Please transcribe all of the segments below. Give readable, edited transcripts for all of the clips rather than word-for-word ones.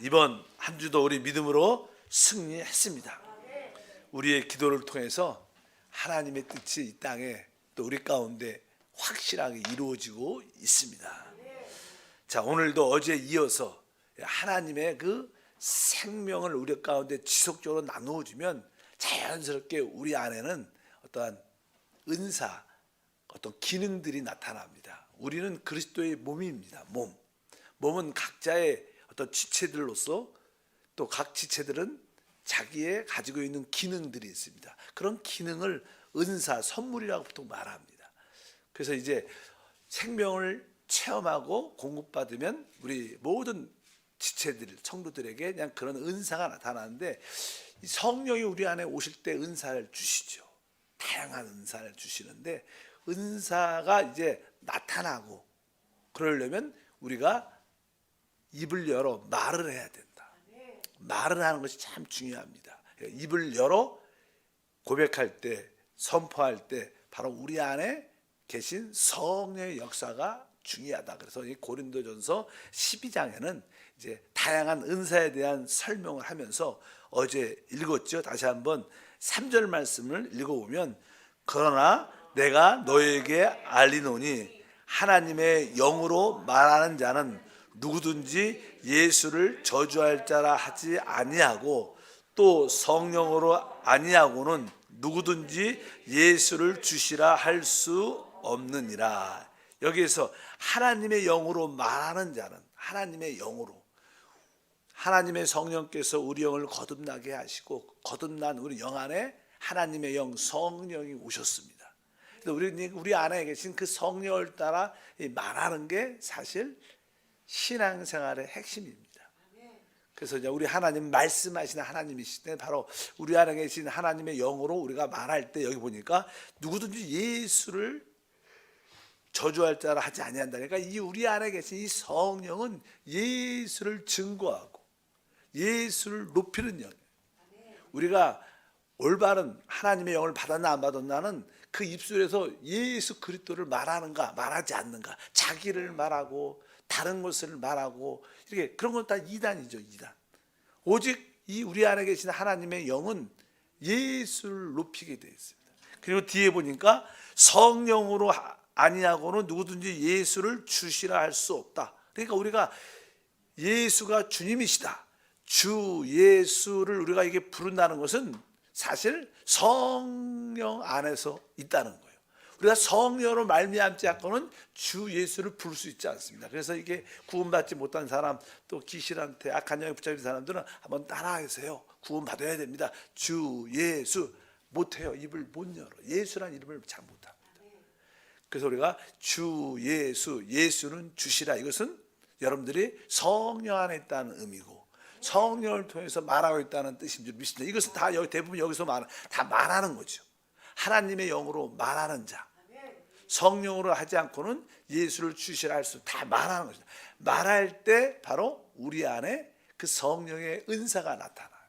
이번 한 주도 우리 믿음으로 승리했습니다. 우리의 기도를 통해서 하나님의 뜻이 이 땅에 또 우리 가운데 확실하게 이루어지고 있습니다. 자, 오늘도 어제에 이어서 하나님의 그 생명을 우리 가운데 지속적으로 나누어주면 자연스럽게 우리 안에는 어떠한 은사, 어떤 기능들이 나타납니다. 우리는 그리스도의 몸입니다. 몸은 각자의 어떤 지체들로서 또 각 지체들은 자기의 가지고 있는 기능들이 있습니다. 그런 기능을 은사, 선물이라고 보통 말합니다. 그래서 이제 생명을 체험하고 공급받으면 우리 모든 지체들, 성도들에게 그냥 그런 은사가 나타나는데, 성령이 우리 안에 오실 때 은사를 주시죠. 다양한 은사를 주시는데, 은사가 이제 나타나고 그러려면 우리가 입을 열어 말을 해야 된다. 말을 하는 것이 참 중요합니다. 입을 열어 고백할 때, 선포할 때 바로 우리 안에 계신 성령의 역사가 중요하다. 그래서 이 고린도전서 12장에는 이제 다양한 은사에 대한 설명을 하면서 어제 읽었죠. 다시 한번 3절 말씀을 읽어보면, 그러나 내가 너에게 알리노니 하나님의 영으로 말하는 자는 누구든지 예수를 저주할 자라 하지 아니하고, 또 성령으로 아니하고는 누구든지 예수를 주시라 할 수 없느니라. 여기에서 하나님의 영으로 말하는 자는, 하나님의 영으로, 하나님의 성령께서 우리 영을 거듭나게 하시고 거듭난 우리 영 안에 하나님의 영, 성령이 오셨습니다. 우리 안에 계신 그 성령을 따라 말하는 게 사실 신앙생활의 핵심입니다. 그래서 우리 하나님 말씀하시는 하나님이시되 바로 우리 안에 계신 하나님의 영으로 우리가 말할 때, 여기 보니까 누구든지 예수를 저주할 자라 하지 아니한다니까, 이 우리 안에 계신 이 성령은 예수를 증거하고 예수를 높이는 영이에요. 우리가 올바른 하나님의 영을 받았나 안 받았나는 그 입술에서 예수 그리스도를 말하는가 말하지 않는가, 자기를 말하고 다른 것을 말하고, 이렇게 그런 건 다 이단이죠. 이단. 오직 이 우리 안에 계신 하나님의 영은 예수를 높이게 되어 있습니다. 그리고 뒤에 보니까 성령으로 아니하고는 누구든지 예수를 주시라 할 수 없다. 그러니까 우리가 예수가 주님이시다, 주 예수를 우리가 이게 부른다는 것은 사실 성령 안에서 있다는 거예요. 우리가 성령으로 말미암지 않고는 주 예수를 부를 수 있지 않습니다. 그래서 이게 구원받지 못한 사람, 또 귀신한테 악한 영에 붙잡힌 사람들은 한번 따라하세요. 구원받아야 됩니다. 주 예수. 못해요. 입을 못 열어. 예수란 이름을 잘 못합니다. 그래서 우리가 주 예수, 예수는 주시라, 이것은 여러분들이 성령 안에 있다는 의미고 성령을 통해서 말하고 있다는 뜻인 줄 믿습니다. 이것은 다 대부분 여기서 다 말하는 거죠. 하나님의 영으로 말하는 자, 성령으로 하지 않고는 예수를 주시라 할 수, 다 말하는 거죠. 말할 때 바로 우리 안에 그 성령의 은사가 나타나요.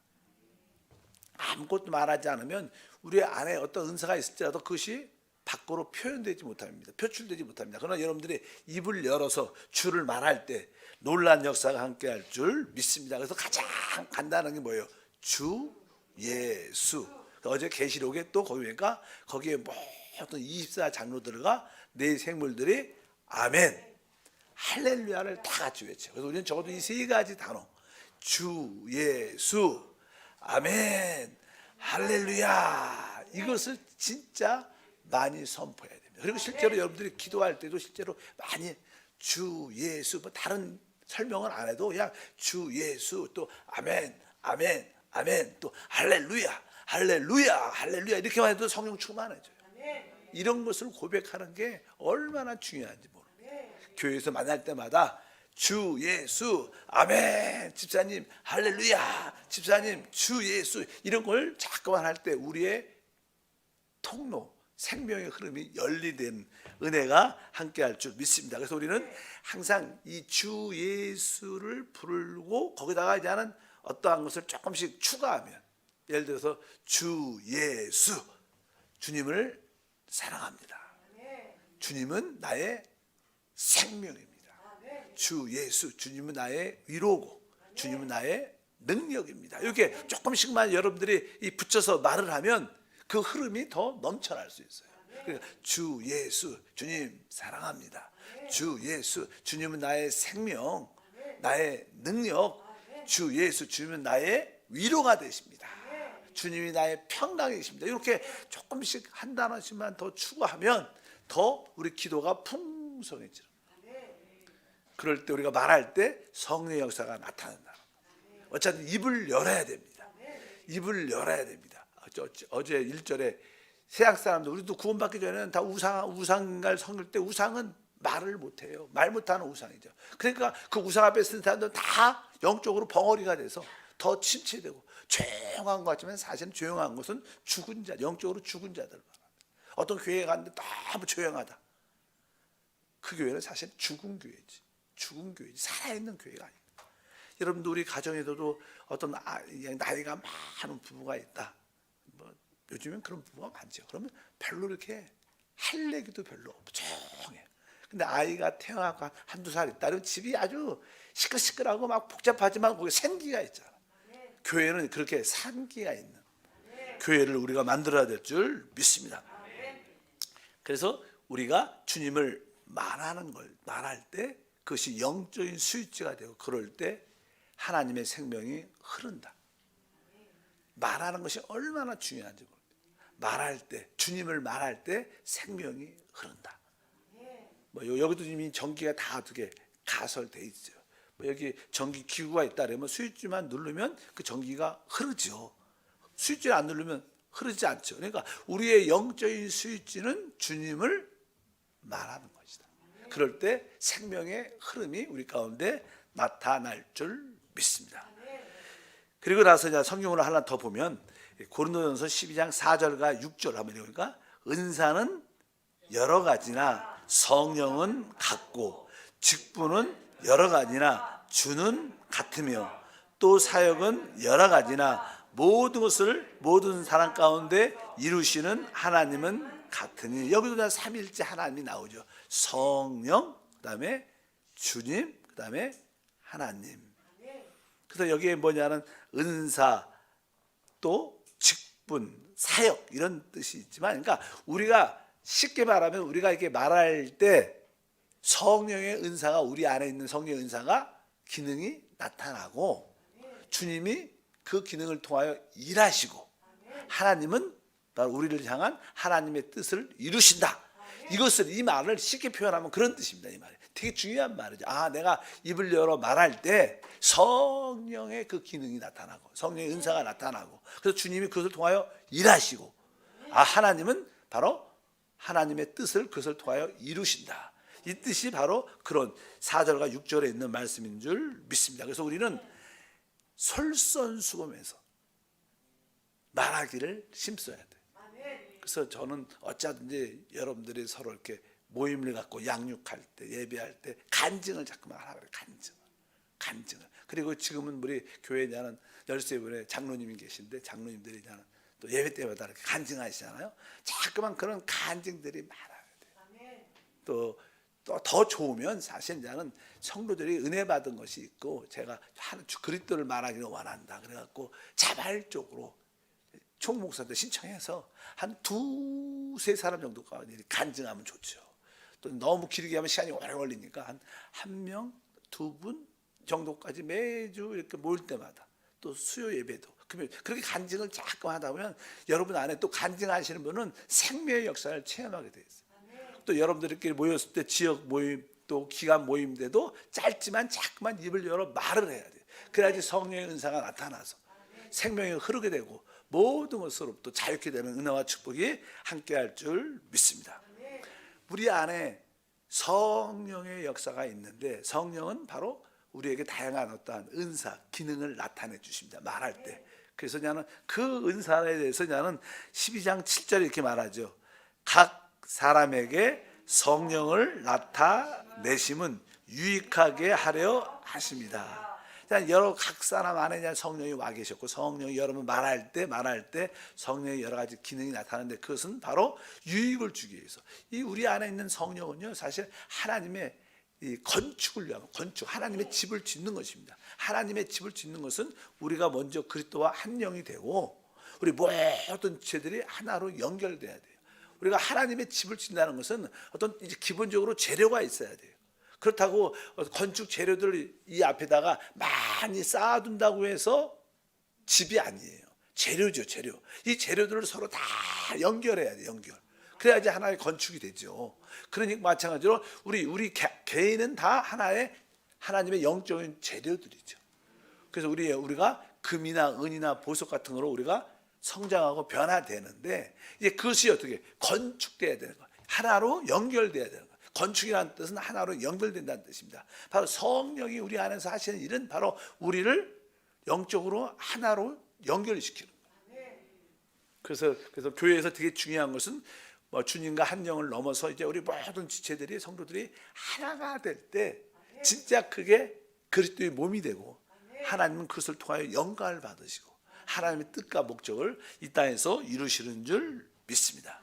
아무것도 말하지 않으면 우리 안에 어떤 은사가 있을지라도 그것이 밖으로 표현되지 못합니다. 표출되지 못합니다. 그러나 여러분들이 입을 열어서 주를 말할 때 놀라운 역사가 함께할 줄 믿습니다. 그래서 가장 간단한 게 뭐예요? 주 예수. 어제 계시록에 또 거기 보니까 거기에 모든 24장로들과 네 생물들이 아멘, 할렐루야를 다 같이 외쳐요. 그래서 우리는 적어도 이 세 가지 단어, 주 예수, 아멘, 할렐루야, 이것을 진짜 많이 선포해야 됩니다. 그리고 실제로 여러분들이 기도할 때도 실제로 많이 주 예수, 뭐 다른 설명을 안 해도 그냥 주 예수, 또 아멘, 아멘, 아멘, 또 할렐루야, 할렐루야, 할렐루야, 이렇게만 해도 성령 충만해져요. 이런 것을 고백하는 게 얼마나 중요한지 모릅니다. 교회에서 만날 때마다 주 예수, 아멘, 집사님 할렐루야, 집사님 주 예수, 이런 걸 자꾸만 할 때 우리의 통로, 생명의 흐름이 열리된 은혜가 함께할 줄 믿습니다. 그래서 우리는 항상 이 주 예수를 부르고 거기다가 이제 하는 어떠한 것을 조금씩 추가하면, 예를 들어서 주 예수, 주님을 사랑합니다. 주님은 나의 생명입니다. 주 예수, 주님은 나의 위로고 주님은 나의 능력입니다. 이렇게 조금씩만 여러분들이 이 붙여서 말을 하면 그 흐름이 더 넘쳐날 수 있어요. 그러니까 주 예수, 주님 사랑합니다. 주 예수, 주님은 나의 생명, 나의 능력. 주 예수, 주님은 나의 위로가 되십니다. 주님이 나의 평강이십니다. 이렇게 조금씩 한 단어씩만 더 추가하면 더 우리 기도가 풍성해져요. 그럴 때 우리가 말할 때 성령의 역사가 나타난다. 어차피 입을 열어야 됩니다. 입을 열어야 됩니다. 어제 1절에 세상 사람들, 우리도 구원받기 전에는 다 우상을 섬길 때 우상은 말을 못해요. 말 못하는 우상이죠. 그러니까 그 우상 앞에 쓴 사람들은 다 영적으로 벙어리가 돼서 더 침체되고 조용한 것 같지만 사실은 조용한 것은 죽은 자, 영적으로 죽은 자들. 어떤 교회에 갔는데 너무 조용하다. 그 교회는 사실 죽은 교회지. 죽은 교회지. 살아있는 교회가 아닙니다. 여러분도 우리 가정에서도 어떤 나이가 많은 부부가 있다. 요즘엔 그런 부부가 많죠. 그러면 별로 이렇게 할 얘기도 별로 없고 조용해요. 근데 아이가 태어나고 한두 살 있다. 그러면 집이 아주 시끌시끌하고 막 복잡하지만 거기 생기가 있잖아. 교회는 그렇게 산기가 있는 교회를 우리가 만들어야 될 줄 믿습니다. 그래서 우리가 주님을 말할 때 그것이 영적인 스위치가 되고 그럴 때 하나님의 생명이 흐른다. 말하는 것이 얼마나 중요한지 모릅니다. 말할 때, 주님을 말할 때 생명이 흐른다. 여기도 이미 전기가 다 어떻게 가설돼 있어요. 여기 전기 기구가 있다 그러면 스위치만 누르면 그 전기가 흐르죠. 스위치를 안 누르면 흐르지 않죠. 그러니까 우리의 영적인 스위치는 주님을 말하는 것이다. 그럴 때 생명의 흐름이 우리 가운데 나타날 줄 믿습니다. 그리고 나서 이제 성경으로 하나 더 보면 고린도전서 12장 4절과 6절 한번 읽으니까 은사는 여러 가지나 성령은 같고 직분은 여러 가지나 주는 같으며 또 사역은 여러 가지나 모든 것을 모든 사람 가운데 이루시는 하나님은 같으니. 여기도 다 삼위일체 하나님이 나오죠. 성령, 그다음에 주님, 그다음에 하나님. 그래서 여기에 뭐냐는 은사, 또 직분, 사역 이런 뜻이 있지만, 그러니까 우리가 쉽게 말하면 우리가 이렇게 말할 때 성령의 은사가 우리 안에 있는 성령의 은사가 기능이 나타나고 주님이 그 기능을 통하여 일하시고 하나님은 바로 우리를 향한 하나님의 뜻을 이루신다. 이 말을 쉽게 표현하면 그런 뜻입니다. 이 말이 되게 중요한 말이죠. 내가 입을 열어 말할 때 성령의 그 기능이 나타나고 성령의 은사가 나타나고 그래서 주님이 그것을 통하여 일하시고 하나님은 바로 하나님의 뜻을 그것을 통하여 이루신다. 이 뜻이 바로 그런 4절과 6절에 있는 말씀인 줄 믿습니다. 그래서 우리는 솔선수범해서 말하기를 힘써야 돼요. 그래서 저는 어쩌든지 여러분들이 서로 이렇게 모임을 갖고 양육할 때, 예배할 때 간증을 자꾸만 하라 그래요. 간증을. 그리고 지금은 우리 교회에 대한 13분의 장로님이 계신데 장로님들이 또 예배 때마다 이렇게 간증하시잖아요. 자꾸만 그런 간증들이 많아야 돼요. 또 더 좋으면 사실 이제는 성도들이 은혜 받은 것이 있고 제가 그리스도를 말하기를 원한다. 그래갖고 자발적으로 총목사한테 신청해서 한 2-3 사람 정도가 간증하면 좋죠. 또 너무 길게 하면 시간이 오래 걸리니까 한 명, 2분 정도까지 매주 이렇게 모일 때마다 또 수요 예배도 그렇게 간증을 자꾸 하다 보면 여러분 안에 또 간증하시는 분은 생명의 역사를 체험하게 돼 있어요. 또 여러분들끼리 모였을 때 지역 모임 또 기간 모임인데도 짧지만 자꾸만 입을 열어 말을 해야 돼요. 그래야지 성령의 은사가 나타나서 생명이 흐르게 되고 모든 것으로부터 자유케 되는 은혜와 축복이 함께할 줄 믿습니다. 우리 안에 성령의 역사가 있는데 성령은 바로 우리에게 다양한 어떠한 은사, 기능을 나타내 주십니다. 말할 때. 그래서 나는 그 은사에 대해서 나는 12장 7절에 이렇게 말하죠. 각 사람에게 성령을 나타내심은 유익하게 하려 하십니다. 여러 각 사람 안에 성령이 와 계셨고 성령이 여러분 말할 때 성령의 여러 가지 기능이 나타나는데 그것은 바로 유익을 주기 위해서. 이 우리 안에 있는 성령은요 사실 하나님의 이 건축을 위한 건축, 하나님의 집을 짓는 것입니다. 하나님의 집을 짓는 것은 우리가 먼저 그리스도와 한 영이 되고 우리 모든 지체들이 하나로 연결돼야 돼요. 우리가 하나님의 집을 짓는다는 것은 어떤 이제 기본적으로 재료가 있어야 돼요. 그렇다고 건축 재료들을 이 앞에다가 많이 쌓아둔다고 해서 집이 아니에요. 재료죠, 재료. 이 재료들을 서로 다 연결해야 돼요, 연결. 그래야지 하나의 건축이 되죠. 그러니까 마찬가지로 우리 개인은 다 하나의 하나님의 영적인 재료들이죠. 그래서 우리가 금이나 은이나 보석 같은 거로 우리가 성장하고 변화되는데 이제 그것이 어떻게 건축돼야 되는 거예요. 하나로 연결돼야 되는 거예요. 건축이라는 뜻은 하나로 연결된다는 뜻입니다. 바로 성령이 우리 안에서 하시는 일은 바로 우리를 영적으로 하나로 연결시키는 거예요. 그래서 교회에서 되게 중요한 것은 주님과 한 영을 넘어서 이제 우리 모든 지체들이 성도들이 하나가 될 때 진짜 그게 그리스도의 몸이 되고 하나님은 그것을 통하여 영광을 받으시고 하나님의 뜻과 목적을 이 땅에서 이루시는 줄 믿습니다.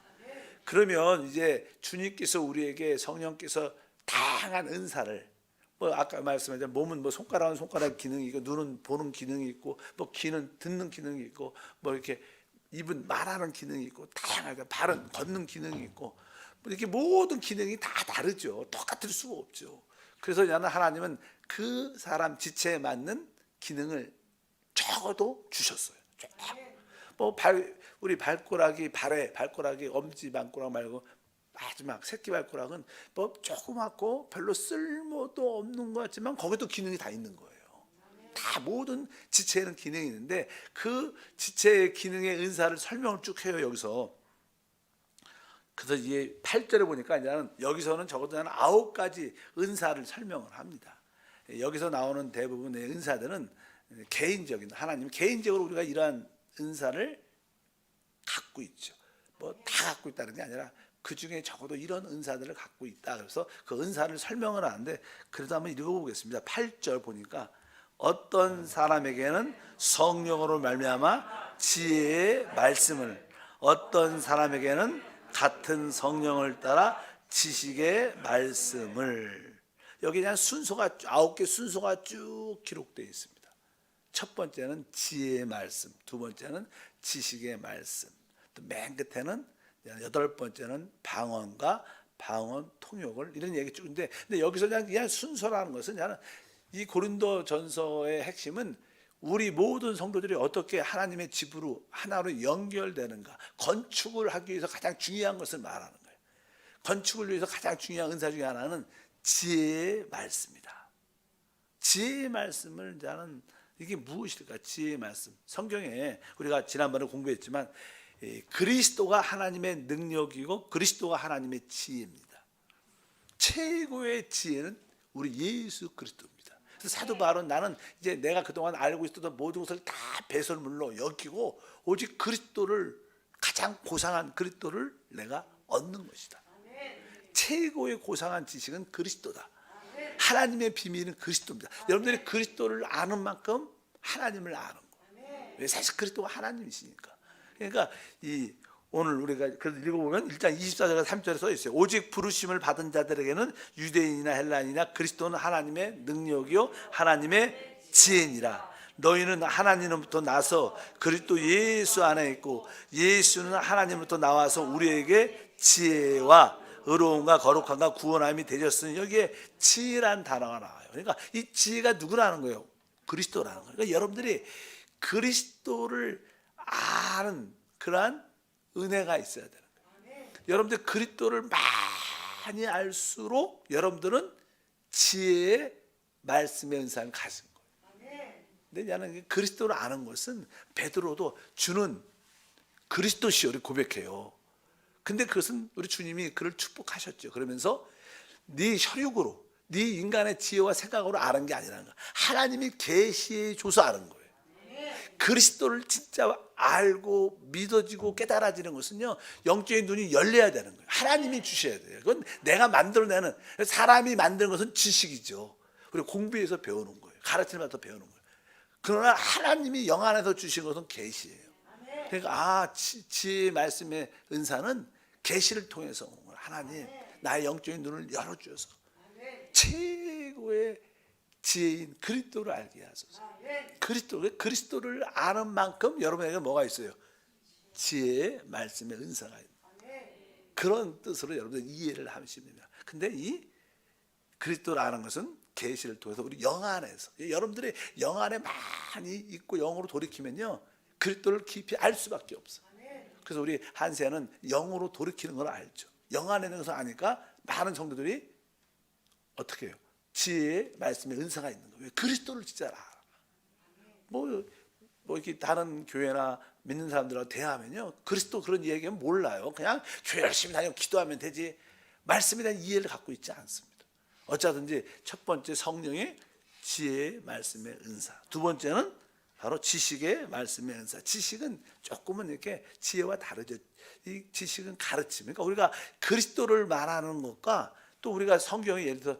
그러면 이제 주님께서 우리에게 성령께서 다양한 은사를 아까 말씀하신 몸은 손가락은 손가락 기능이 있고 눈은 보는 기능이 있고 귀는 듣는 기능이 있고 이렇게 입은 말하는 기능이 있고 다양하게 발은 걷는 기능이 있고 이렇게 모든 기능이 다 다르죠. 똑같을 수가 없죠. 그래서 하나님은 그 사람 지체에 맞는 기능을 적어도 주셨어요. 우리 발가락이 엄지 발가락 말고 마지막 새끼 발가락은 조그맣고 별로 쓸모도 없는 것 같지만 거기도 기능이 다 있는 거예요. 다 모든 지체에는 기능이 있는데 그 지체의 기능의 은사를 설명을 쭉 해요, 여기서. 그래서 이게 8절에 보니까 이제는 여기서는 적어도 9가지 은사를 설명을 합니다. 여기서 나오는 대부분의 은사들은 개인적인, 하나님 개인적으로 우리가 이러한 은사를 갖고 있죠. 다 갖고 있다는 게 아니라 그 중에 적어도 이런 은사들을 갖고 있다. 그래서 그 은사를 설명을 하는데 그래도 한번 읽어보겠습니다. 8절 보니까 어떤 사람에게는 성령으로 말미암아 지혜의 말씀을, 어떤 사람에게는 같은 성령을 따라 지식의 말씀을. 여기 그냥 순서가 9개 순서가 쭉 기록되어 있습니다. 첫 번째는 지혜의 말씀, 두 번째는 지식의 말씀, 또 맨 끝에는 8번째는 방언과 방언 통역을, 이런 얘기 쭉 있는데, 근데 여기서 그냥 순서라는 것은 이 고린도 전서의 핵심은 우리 모든 성도들이 어떻게 하나님의 집으로 하나로 연결되는가, 건축을 하기 위해서 가장 중요한 것을 말하는 거예요. 건축을 위해서 가장 중요한 은사 중에 하나는 지혜의 말씀이다. 지혜의 말씀을 저는 이게 무엇일까? 지혜의 말씀. 성경에 우리가 지난번에 공부했지만 그리스도가 하나님의 능력이고 그리스도가 하나님의 지혜입니다. 최고의 지혜는 우리 예수 그리스도입니다. 그래서 사도 바울은 나는 이제 내가 그동안 알고 있었던 모든 것을 다 배설물로 여기고 오직 그리스도를, 가장 고상한 그리스도를 내가 얻는 것이다. 최고의 고상한 지식은 그리스도다. 하나님의 비밀은 그리스도입니다. 여러분들이 그리스도를 아는 만큼 하나님을 아는 거예요. 사실 그리스도가 하나님이시니까. 그러니까 오늘 우리가 그래서 읽어보면 일단 24절과 3절에 써 있어요. 오직 부르심을 받은 자들에게는 유대인이나 헬라인이나 그리스도는 하나님의 능력이요 하나님의 지혜니라. 너희는 하나님으로부터 나서 그리스도 예수 안에 있고 예수는 하나님으로부터 나와서 우리에게 지혜와 의로움과 거룩함과 구원함이 되셨으니, 여기에 지혜라는 단어가 나와요. 그러니까 이 지혜가 누구라는 거예요? 그리스도라는 거예요. 그러니까 여러분들이 그리스도를 아는 그러한 은혜가 있어야 되는 거예요. 여러분들 그리스도를 많이 알수록 여러분들은 지혜의 말씀의 은사를 가진 거예요. 근데 나는 그리스도를 아는 것은 베드로도 주는 그리스도시요 고백해요. 근데 그것은 우리 주님이 그를 축복하셨죠. 그러면서 네 혈육으로, 네 인간의 지혜와 생각으로 아는 게 아니라는 거야. 하나님이 계시해 줘서 아는 거예요. 그리스도를 진짜 알고 믿어지고 깨달아지는 것은요, 영적인 눈이 열려야 되는 거예요. 하나님이 주셔야 돼요. 그건 내가 만들어내는, 사람이 만드는 것은 지식이죠. 우리 공부해서 배우는 거예요. 가르치면서 배우는 거예요. 그러나 하나님이 영 안에서 주신 것은 계시예요. 그러니까 지혜의 말씀의 은사는 계시를 통해서 온 거예요. 하나님 나의 영적인 눈을 열어주셔서 최고의 지혜인 그리스도를 알게 하소서. 그리스도를 아는 만큼 여러분에게 뭐가 있어요? 지혜의 말씀의 은사가 있는, 그런 뜻으로 여러분들 이해를 하십니다. 근데 이 그리스도를 아는 것은 계시를 통해서 우리 영 안에서, 여러분들의 영 안에 많이 있고 영으로 돌이키면요 그리스도를 깊이 알 수밖에 없어. 그래서 우리 한세는 영으로 돌이키는 걸 알죠. 영 안에 있는 것을 아니까 많은 성도들이 어떻게 해요? 지혜의 말씀의 은사가 있는 거예요. 그리스도를 진짜 알아. 뭐 이렇게 다른 교회나 믿는 사람들하고 대화하면요 그리스도 그런 이야기는 몰라요. 그냥 교회 열심히 다니고 기도하면 되지, 말씀에 대한 이해를 갖고 있지 않습니다. 어쩌든지 첫 번째 성령의 지혜의 말씀의 은사, 두 번째는 바로 지식의 말씀의 은사. 지식은 조금은 이렇게 지혜와 다르죠. 이 지식은 가르침. 그러니까 우리가 그리스도를 말하는 것과 또 우리가 성경에 예를 들어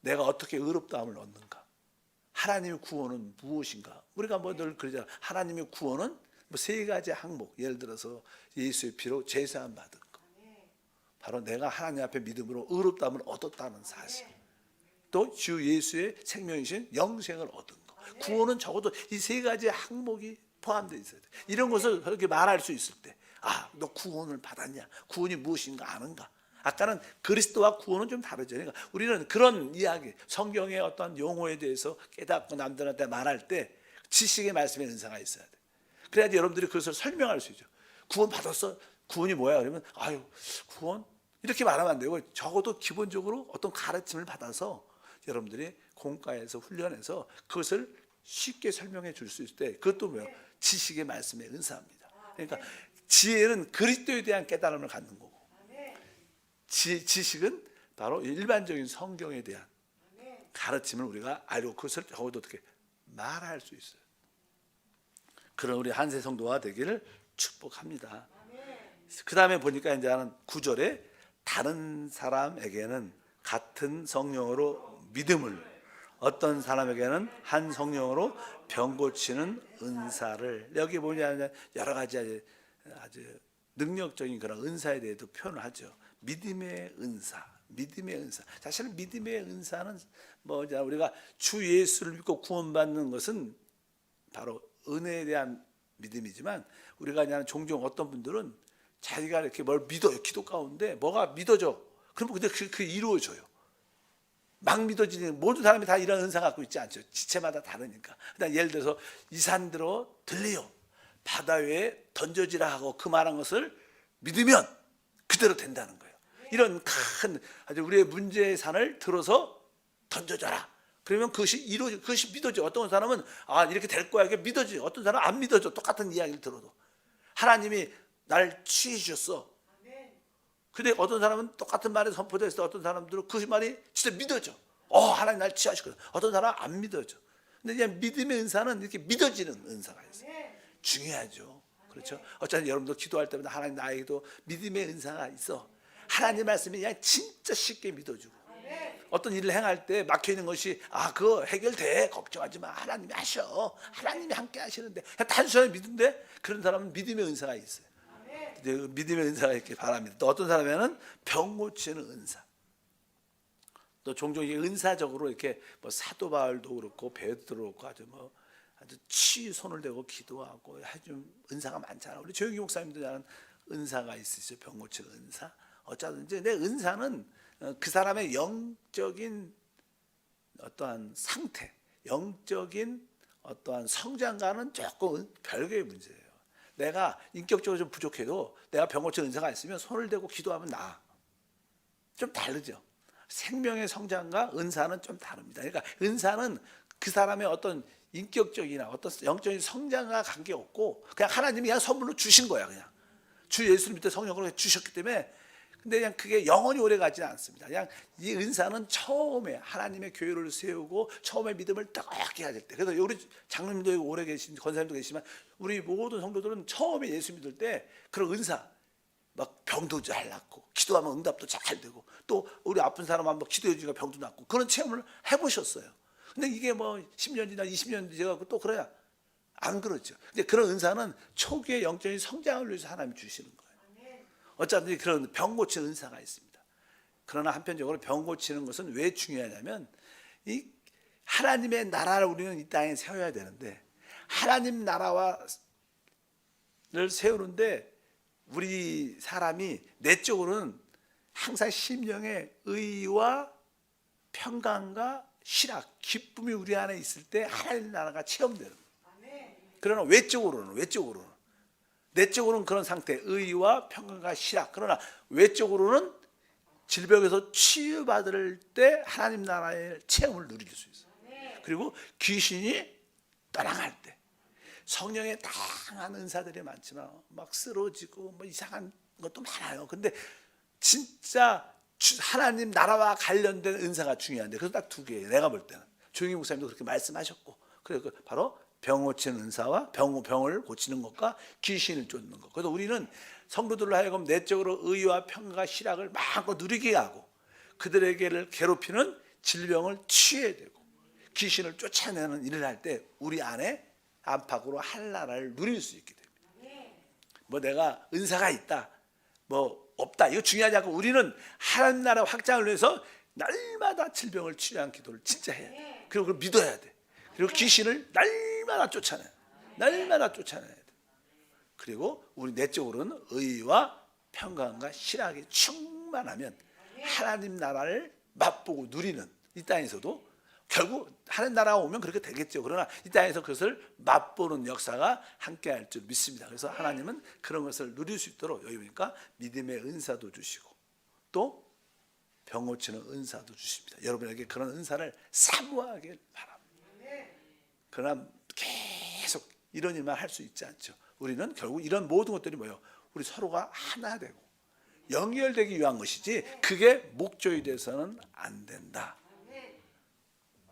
내가 어떻게 의롭다함을 얻는가, 하나님의 구원은 무엇인가. 우리가 뭐 늘 그러잖아. 하나님의 구원은 뭐 세 가지 항목, 예를 들어서 예수의 피로 제사함 받은 거, 바로 내가 하나님 앞에 믿음으로 의롭다함을 얻었다는 사실, 또 주 예수의 생명이신 영생을 얻은 거. 구원은 적어도 이 세 가지 항목이 포함되어 있어야 돼. 이런 것을 그렇게 말할 수 있을 때, 아, 너 구원을 받았냐, 구원이 무엇인가 아는가. 아까는 그리스도와 구원은 좀 다르죠. 그러니까 우리는 그런 이야기, 성경의 어떤 용어에 대해서 깨닫고 남들한테 말할 때 지식의 말씀의 은사가 있어야 돼. 그래야지 여러분들이 그것을 설명할 수 있죠. 구원 받았어? 구원이 뭐야? 그러면 아유, 구원? 이렇게 말하면 안 되고 적어도 기본적으로 어떤 가르침을 받아서 여러분들이 공과에서 훈련해서 그것을 쉽게 설명해 줄 수 있을 때, 그것도 뭐예요? 지식의 말씀의 은사입니다. 그러니까 지혜는 그리스도에 대한 깨달음을 갖는 거고, 지식은 바로 일반적인 성경에 대한 가르침을 우리가 알고 그것을 적어도 어떻게 말할 수 있어요. 그런 우리 한세 성도가 되기를 축복합니다. 그 다음에 보니까 이제 하는 9절에 다른 사람에게는 같은 성령으로 믿음을, 어떤 사람에게는 한 성령으로 병 고치는 은사를, 여기 보면 여러 가지 아주 능력적인 그런 은사에 대해서 표현을 하죠. 믿음의 은사, 믿음의 은사. 사실 믿음의 은사는 뭐 우리가 주 예수를 믿고 구원받는 것은 바로 은혜에 대한 믿음이지만, 우리가 그냥 종종 어떤 분들은 자기가 이렇게 뭘 믿어요. 기도 가운데 뭐가 믿어져. 그러면 근데 그게 이루어져요. 막 믿어지는, 모든 사람이 다 이런 은사 갖고 있지 않죠. 지체마다 다르니까. 그다음 예를 들어서 이 산들어 들리요, 바다 위에 던져지라 하고 그 말한 것을 믿으면 그대로 된다는 거예요. 이런 큰 아주 우리의 문제의 산을 들어서 던져줘라. 그러면 그것이 이루어져, 그것이 믿어져. 어떤 사람은 아, 이렇게 될 거야, 이게 믿어져. 어떤 사람은 안 믿어져. 똑같은 이야기를 들어도 하나님이 날 취해 주셨어. 근데 어떤 사람은 똑같은 말이 선포됐을 때 어떤 사람들은 그 말이 진짜 믿어져. 하나님 날 취하시거든. 어떤 사람은 안 믿어져. 근데 그냥 믿음의 은사는 이렇게 믿어지는 은사가 있어요. 중요하죠. 그렇죠? 어차피 여러분도 기도할 때마다 하나님 나에게도 믿음의 은사가 있어. 하나님 말씀이 그냥 진짜 쉽게 믿어주고, 어떤 일을 행할 때 막혀있는 것이 그거 해결돼, 걱정하지 마, 하나님이 하셔, 하나님이 함께 하시는데, 그냥 단순하게 믿는데 그런 사람은 믿음의 은사가 있어요. 믿음의 은사가 있길 바랍니다. 또 어떤 사람에는 병 고치는 은사, 또 종종 이게 은사적으로 이렇게 뭐 사도 바울도 그렇고 베드로도 그렇고 아주 치유 손을 대고 기도하고 아주 은사가 많잖아. 우리 조영기 목사님도 나는 은사가 있으시죠. 병 고치는 은사. 어쩌든지 내 은사는 그 사람의 영적인 어떠한 상태, 영적인 어떠한 성장과는 조금 별개의 문제예요. 내가 인격적으로 좀 부족해도 내가 병 고치는 은사가 있으면 손을 대고 기도하면 나아. 좀 다르죠. 생명의 성장과 은사는 좀 다릅니다. 그러니까 은사는 그 사람의 어떤 인격적이나 어떤 영적인 성장과 관계없고 그냥 하나님이 그냥 선물로 주신 거야. 그냥 주 예수를 믿때 성령으로 주셨기 때문에. 근데 그냥 그게 영원히 오래 가지는 않습니다. 그냥 이 은사는 처음에 하나님의 교회를 세우고 처음에 믿음을 뜨겁게 가질 때. 그래서 우리 장로님도 오래 계신, 권사님도 계시지만 우리 모든 성도들은 처음에 예수 믿을 때 그런 은사, 막 병도 잘 낫고 기도하면 응답도 잘 되고, 또 우리 아픈 사람 한번 기도해 주니까 병도 낫고, 그런 체험을 해보셨어요. 근데 이게 뭐 10년 지나 20년 지나고 또 그래야 안 그렇죠. 근데 그런 은사는 초기의 영적인 성장을 위해서 하나님이 주시는 거예요. 어쩌든지 그런 병 고치는 은사가 있습니다. 그러나 한편적으로 병 고치는 것은 왜 중요하냐면 이 하나님의 나라를 우리는 이 땅에 세워야 되는데 하나님 나라를 세우는데 우리 사람이 내적으로는 항상 심령의 의와 평강과 실학, 기쁨이 우리 안에 있을 때 하나님 나라가 체험되는 거예요. 그러나 외적으로는 내적으로는 그런 상태, 의와 평강과 실학. 그러나 외적으로는 질병에서 치유받을 때 하나님 나라의 체험을 누릴 수 있어요. 그리고 귀신이 떠나갈 때 성령의 다양한 은사들이 많지만 막 쓰러지고 뭐 이상한 것도 많아요. 근데 진짜 하나님 나라와 관련된 은사가 중요한데 그래서 딱 두 개예요. 내가 볼 때는 조용히 목사님도 그렇게 말씀하셨고 그래서 바로 병 고치는 은사와 병을 고치는 것과 귀신을 쫓는 것. 그래서 우리는 성도들로 하여금 내적으로 의와 평강과 실학을 마음껏 누리게 하고 그들에게를 괴롭히는 질병을 치유해야 되고 귀신을 쫓아내는 일을 할 때 우리 안에 안팎으로 한나라를 누릴 수 있게 됩니다. 뭐 내가 은사가 있다 뭐 없다 이거 중요하지 않고 우리는 하나님 나라 확장을 위해서 날마다 질병을 치유한 기도를 진짜 해야 돼. 그리고 그걸 믿어야 돼. 그리고 귀신을 날마다 쫓아내야 돼. 그리고 우리 내적으로는 의와 평강과 실학이 충만하면 하나님 나라를 맛보고 누리는 이 땅에서도 결국 하나님 나라가 오면 그렇게 되겠죠. 그러나 이 땅에서 그것을 맛보는 역사가 함께할 줄 믿습니다. 그래서 하나님은 그런 것을 누릴 수 있도록 여기 보니까 믿음의 은사도 주시고 또 병 고치는 은사도 주십니다. 여러분에게 그런 은사를 사모하길 바랍니다. 그러나 계속 이런 일만 할 수 있지 않죠. 우리는 결국 이런 모든 것들이 뭐예요? 우리 서로가 하나 되고 연결되기 위한 것이지 그게 목적이 돼서는 안 된다.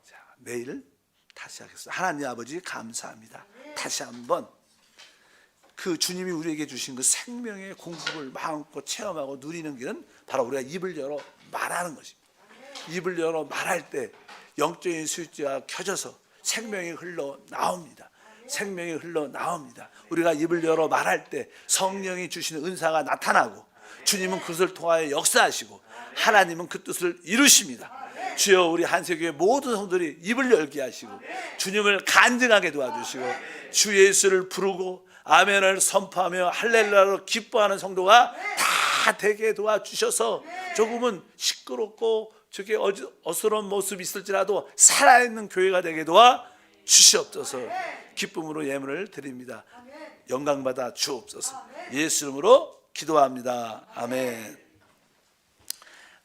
자, 내일 다시 하겠습니다. 하나님 아버지 감사합니다. 다시 한번 그 주님이 우리에게 주신 그 생명의 공급을 마음껏 체험하고 누리는 길은 바로 우리가 입을 열어 말하는 것입니다. 입을 열어 말할 때 영적인 스위치가 켜져서 생명이 흘러나옵니다. 생명이 흘러나옵니다. 우리가 입을 열어 말할 때 성령이 주시는 은사가 나타나고 주님은 그것을 통하여 역사하시고 하나님은 그 뜻을 이루십니다. 주여 우리 한세교회 모든 성도들이 입을 열게 하시고 주님을 간증하게 도와주시고 주 예수를 부르고 아멘을 선포하며 할렐루야로 기뻐하는 성도가 다 되게 도와주셔서 조금은 시끄럽고 저게 어스러운 모습이 있을지라도 살아있는 교회가 되게 도와주시옵소서. 기쁨으로 예물을 드립니다. 영광받아 주옵소서. 예수 이름으로 기도합니다. 아멘.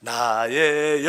나의